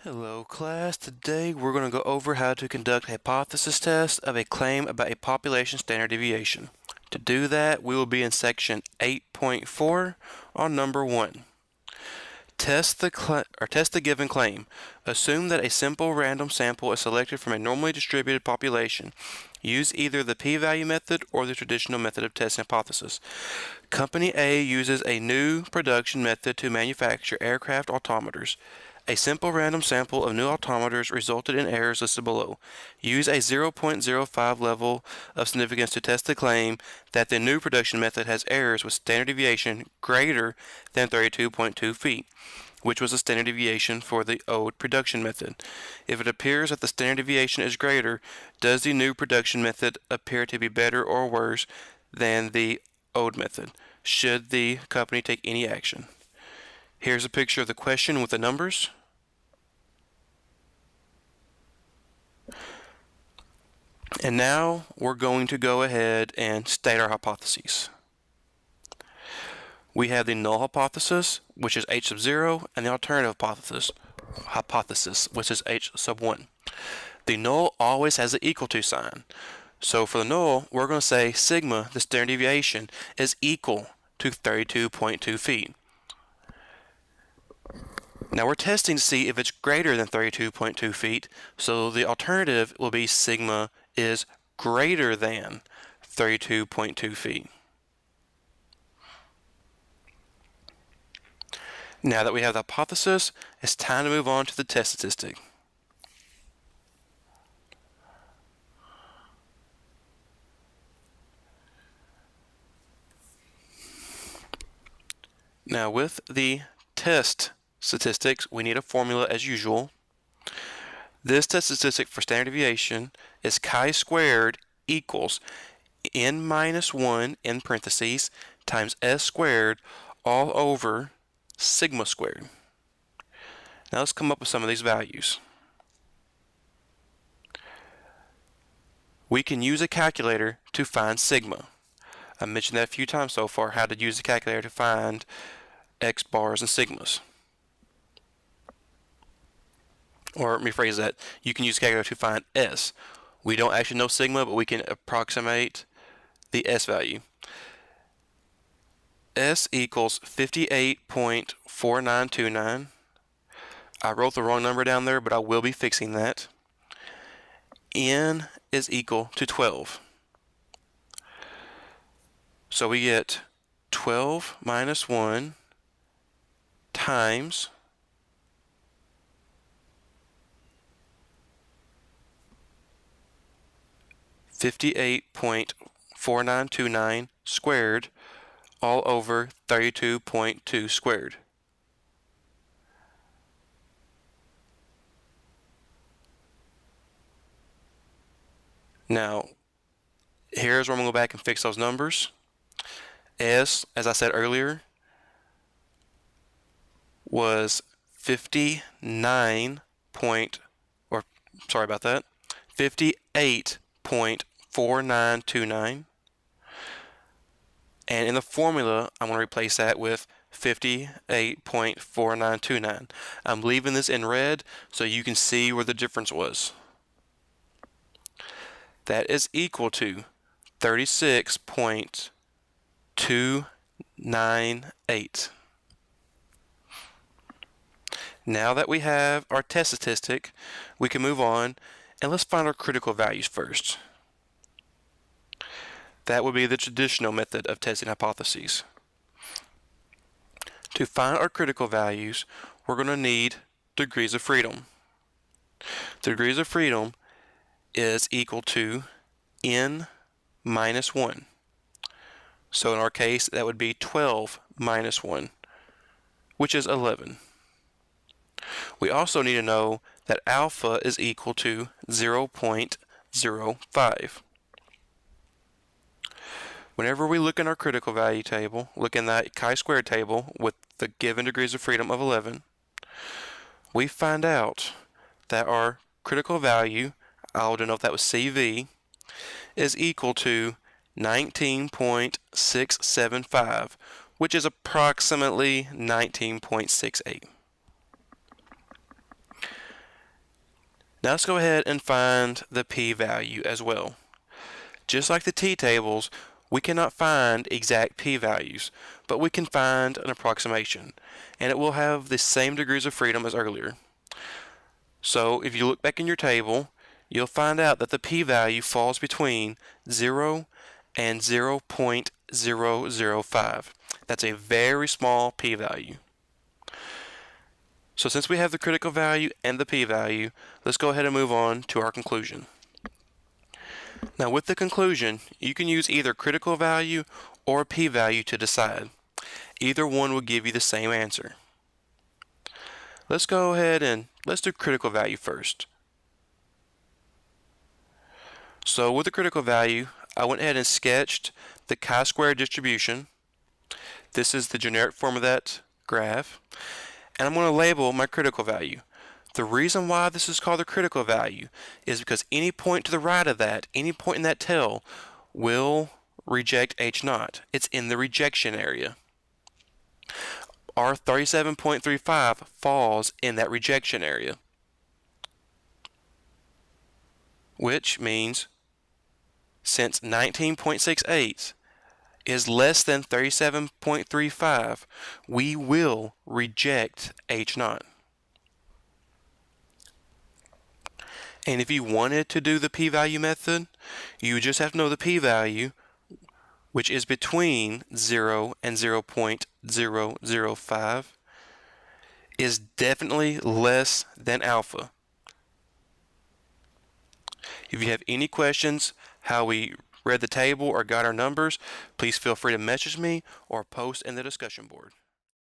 Hello class, today we're going to go over how to conduct a hypothesis test of a claim about a population standard deviation. To do that, we will be in section 8.4 on number 1. Test the given claim. Assume that a simple random sample is selected from a normally distributed population. Use either the p-value method or the traditional method of testing hypothesis. Company A uses a new production method to manufacture aircraft altimeters. A simple random sample of new altimeters resulted in errors listed below. Use a 0.05 level of significance to test the claim that the new production method has errors with standard deviation greater than 32.2 feet, which was the standard deviation for the old production method. If it appears that the standard deviation is greater, does the new production method appear to be better or worse than the old method? Should the company take any action? Here's a picture of the question with the numbers. And now we're going to go ahead and state our hypotheses. We have the null hypothesis, which is h sub 0, and the alternative hypothesis, which is h sub 1. The null always has an equal to sign. So for the null, we're going to say sigma, the standard deviation, is equal to 32.2 feet. Now we're testing to see if it's greater than 32.2 feet, so the alternative will be sigma is greater than 32.2 feet. Now that we have the hypothesis, it's time to move on to the test statistic. Now with the test statistics, we need a formula as usual. This test statistic for standard deviation is chi-squared equals n minus 1 in parentheses times s squared all over sigma squared. Now let's come up with some of these values. We can use a calculator to find sigma. I mentioned that a few times so far, how to use the calculator to find x bars and sigmas. Or rephrase that, you can use the calculator to find s. We don't actually know sigma, but we can approximate the s value. S equals 58.4929. I wrote the wrong number down there, but I will be fixing that. N is equal to 12. So we get 12 minus 1 times 58.4929 squared all over 32.2 squared. Now, here's where I'm going to go back and fix those numbers. S, as I said earlier, was 58.4929. And in the formula, I'm going to replace that with 58.4929. I'm leaving this in red so you can see where the difference was. That is equal to 36.298. Now that we have our test statistic, we can move on and let's find our critical values first. That would be the traditional method of testing hypotheses. To find our critical values, we're going to need degrees of freedom. The degrees of freedom is equal to n minus 1. So in our case, that would be 12 minus 1, which is 11. We also need to know that alpha is equal to 0.05. Whenever we look in our critical value table, look in that chi-squared table with the given degrees of freedom of 11, we find out that our critical value, I'll denote that with CV, is equal to 19.675, which is approximately 19.68. Now let's go ahead and find the p-value as well. Just like the t-tables, we cannot find exact p-values, but we can find an approximation, and it will have the same degrees of freedom as earlier. So if you look back in your table, you'll find out that the p-value falls between 0 and 0.005. That's a very small p-value. So since we have the critical value and the p-value, let's go ahead and move on to our conclusion. Now with the conclusion, you can use either critical value or p-value to decide. Either one will give you the same answer. Let's go ahead and let's do critical value first. So with the critical value, I went ahead and sketched the chi-square distribution. This is the generic form of that graph. And I'm going to label my critical value. The reason why this is called the critical value is because any point to the right of that, any point in that tail, will reject H0. It's in the rejection area. Our 37.35 falls in that rejection area, which means since 19.68 is less than 37.35, we will reject H0. And if you wanted to do the p-value method, you just have to know the p-value, which is between 0 and 0.005, is definitely less than alpha. If you have any questions how we read the table or got our numbers, please feel free to message me or post in the discussion board.